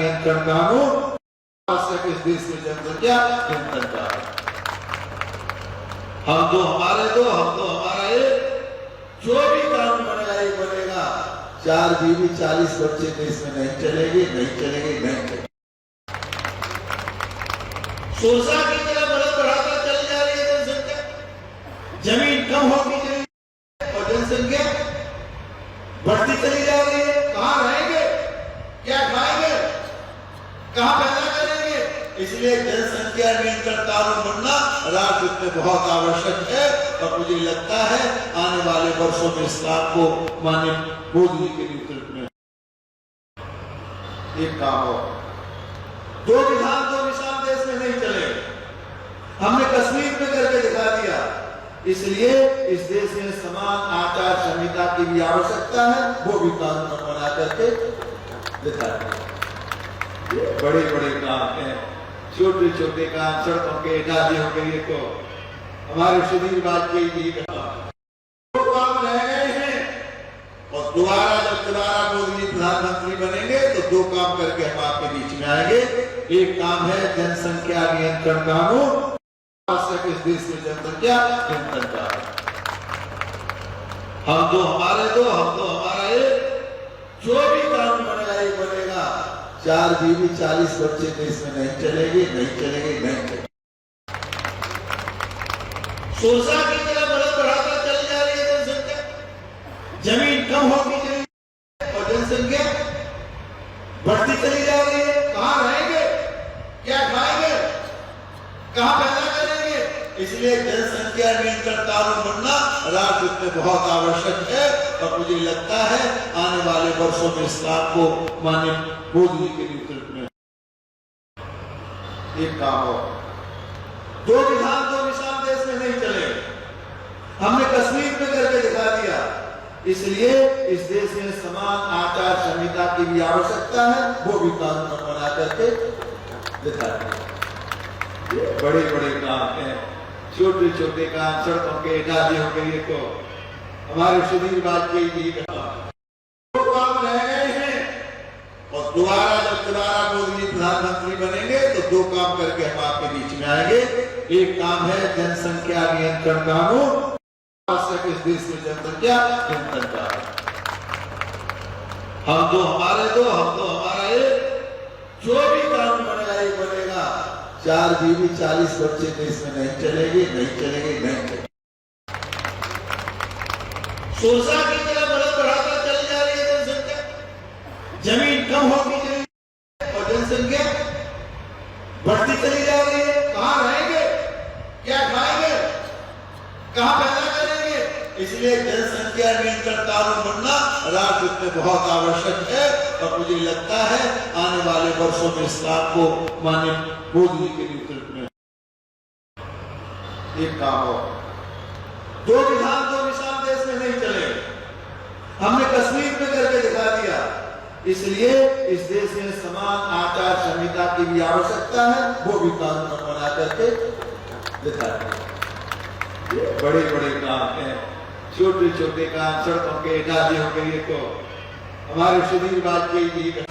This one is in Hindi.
नियंत्रण कानून आवश्यक इस देश की जनसंख्या नियंत्रण का। हम तो हमारे दो, हम तो हमारा एक, जो भी कानून बनेगा एक बनेगा। 4 बीवी 40 बच्चे देश में नहीं चलेगी, नहीं चलेगी, नहीं चलेगी। सोचा की तरह बढ़ाकर चली जा रही है जनसंख्या, जमीन कम होती जा रही है और जनसंख्या बढ़ती चली जा रही है। कहाँ रहेंगे, क्या खाएंगे, कहाँ पैदा करेंगे? इसलिए जनसंख्या नियंत्रण कानून बनना राष्ट्र में बहुत आवश्यक है। और मुझे लगता है आने वाले वर्षों में इस काम को माननीय मोदी जी के नेतृत्व में एक काम हो। 2 विधान 2 निशान देश में नहीं चले, हमने कश्मीर में करके दिखा दिया। इसलिए इस देश में समान आचार संहिता की भी आवश्यकता है, वो भी कानून बना करके दिखा दिया। बड़े बड़े काम हैं, छोटे छोटे काम, सड़कों के नालियों के लिए तो हमारे सुधीर वाजपेयी जी का 2 काम रह गए हैं। और जब दोबारा मोदी जी प्रधानमंत्री बनेंगे तो 2 काम करके हम आपके बीच में आएंगे। एक काम है जनसंख्या नियंत्रण कानून आवश्यक इस देश की जनसंख्या नियंत्रण का। हम तो हमारे दो, हम तो हमारा एक, जो भी कानून बनेगा एक बनेगा। 4 बीवी 40 बच्चे देश में नहीं चलेगी, नहीं चलेगी, नहीं चलेगी। सोचा की तरह बढ़ाकर चली जा रही है जनसंख्या, जमीन कम होती जा रही है और जनसंख्या बढ़ती चली जा रही है। कहाँ रहेंगे, क्या खाएंगे, कहाँ पैदा करेंगे? इसलिए जनसंख्या नियंत्रण कानून बनना राष्ट्र में बहुत आवश्यक है। और मुझे लगता है आने वाले वर्षों में इस काम को माननीय मोदी जी के नेतृत्व में एक काम हो। 2 विधान 2 निशान देश में नहीं चले, हमने कश्मीर में करके दिखा दिया। इसलिए इस देश में समान आचार संहिता की भी आवश्यकता है, वो भी कानून बना करके दिखा दिया। बड़े बड़े काम हैं, छोटे छोटे काम, सड़कों के नालियों के लिए तो हमारे सुधीर वाजपेयी जी का 2 काम रह गए हैं। और जब दोबारा मोदी जी प्रधानमंत्री बनेंगे तो 2 काम करके हम आपके बीच में आएंगे। एक काम है जनसंख्या नियंत्रण कानून आवश्यक इस देश की जनसंख्या नियंत्रण का। हम तो हमारे दो, हम तो हमारा एक, जो भी कानून बनेगा एक बनेगा। 4 बीवी 40 बच्चे देश में नहीं चलेगी, नहीं चलेगी, नहीं चलेगी। सोचा की तरह बढ़ाकर चली जा रही है जनसंख्या, जमीन कम होती जा रही है और जनसंख्या बढ़ती चली जा रही है। कहाँ रहेंगे, क्या खाएंगे, कहाँ पैदा करेंगे? इसलिए जनसंख्या नियंत्रण कानून बनना राष्ट्र में बहुत आवश्यक है। और मुझे लगता है आने वाले वर्षों में इस काम को माननीय मोदी जी के नेतृत्व में एक काम हो। 2 विधान 2 निशान देश में नहीं चले, हमने कश्मीर में करके दिखा दिया। इसलिए इस देश में समान आचार संहिता की भी आवश्यकता है, वो भी कानून बना करके दिखा दिया। बड़े बड़े काम हैं, छोटे छोटे काम, सड़कों के नालियों के लिए तो हमारे सुधीर वाजपेयी जी का